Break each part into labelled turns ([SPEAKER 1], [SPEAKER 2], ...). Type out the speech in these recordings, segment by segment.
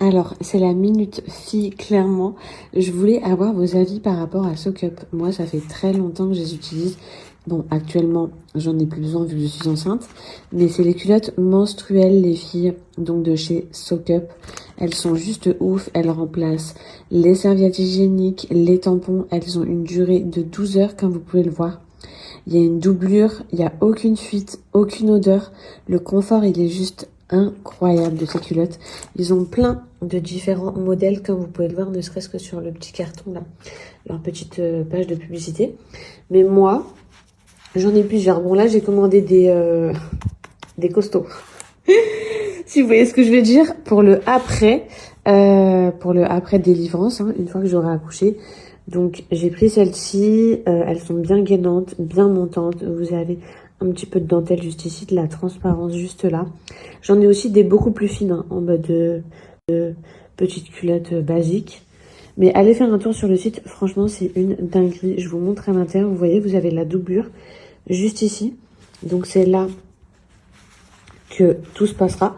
[SPEAKER 1] Alors, c'est la minute fille, clairement. Je voulais avoir vos avis par rapport à Soak Up. Moi, ça fait très longtemps que je les utilise. Bon, actuellement, j'en ai plus besoin vu que je suis enceinte. Mais c'est les culottes menstruelles, les filles, donc de chez Soak Up. Elles sont juste ouf. Elles remplacent les serviettes hygiéniques, les tampons. Elles ont une durée de 12 heures, comme vous pouvez le voir. Il y a une doublure, il n'y a aucune fuite, aucune odeur. Le confort, il est juste incroyable de ces culottes. Ils ont plein de différents modèles, comme vous pouvez le voir, ne serait-ce que sur le petit carton là, leur petite page de publicité. Mais moi, j'en ai plusieurs. Bon là, j'ai commandé des costauds. Si vous voyez ce que je veux dire, pour le après délivrance, hein, une fois que j'aurai accouché. Donc j'ai pris celles-ci, elles sont bien gainantes, bien montantes. Vous avez un petit peu de dentelle juste ici, de la transparence juste là. J'en ai aussi des beaucoup plus fines, hein, en mode de petites culottes basiques. Mais allez faire un tour sur le site, franchement c'est une dinguerie. Je vous montre à l'intérieur, vous voyez, vous avez la doublure juste ici. Donc c'est là que tout se passera.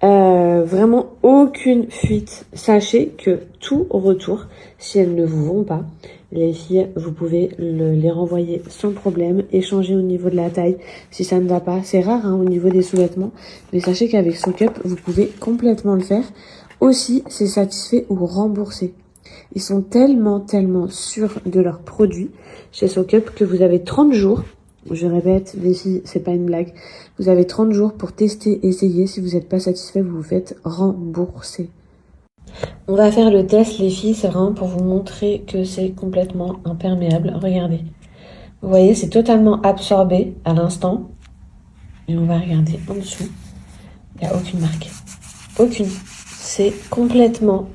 [SPEAKER 1] Vraiment aucune fuite. Sachez que tout retour, si elles ne vous vont pas, les filles, vous pouvez les renvoyer sans problème, échanger au niveau de la taille si ça ne va pas. C'est rare hein, au niveau des sous-vêtements, mais sachez qu'avec Soak Up, vous pouvez complètement le faire. Aussi, c'est satisfait ou remboursé. Ils sont tellement sûrs de leurs produits chez Soak Up que vous avez 30 jours. Je répète, les filles, c'est pas une blague. Vous avez 30 jours pour tester, essayer. Si vous n'êtes pas satisfait, vous vous faites rembourser. On va faire le test, les filles. C'est vraiment pour vous montrer que c'est complètement imperméable. Regardez. Vous voyez, c'est totalement absorbé à l'instant. Et on va regarder en dessous. Il n'y a aucune marque. Aucune. C'est complètement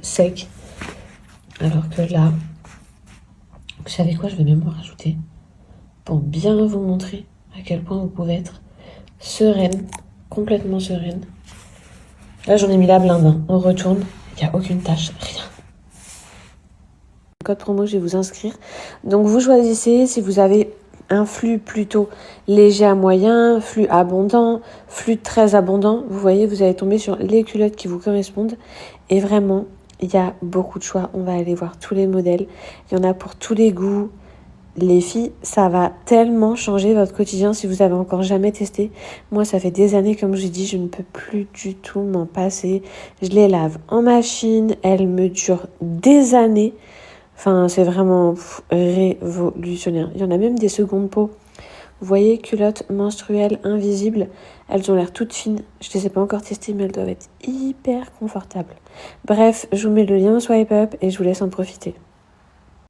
[SPEAKER 1] sec. Alors que là, vous savez quoi, je vais même en rajouter. Pour bien vous montrer à quel point vous pouvez être sereine, complètement sereine. Là, j'en ai mis la blinde, hein. On retourne, il n'y a aucune tache, rien. Code promo, je vais vous inscrire. Donc, vous choisissez si vous avez un flux plutôt léger à moyen, flux abondant, flux très abondant. Vous voyez, vous allez tomber sur les culottes qui vous correspondent. Et vraiment, il y a beaucoup de choix. On va aller voir tous les modèles. Il y en a pour tous les goûts. Les filles, ça va tellement changer votre quotidien si vous avez encore jamais testé. Moi, ça fait des années, comme je vous ai dit, je ne peux plus du tout m'en passer. Je les lave en machine, elles me durent des années. Enfin, c'est vraiment révolutionnaire. Il y en a même des secondes peaux. Vous voyez, culottes menstruelles invisibles. Elles ont l'air toutes fines. Je ne les ai pas encore testées, mais elles doivent être hyper confortables. Bref, je vous mets le lien au swipe up et je vous laisse en profiter.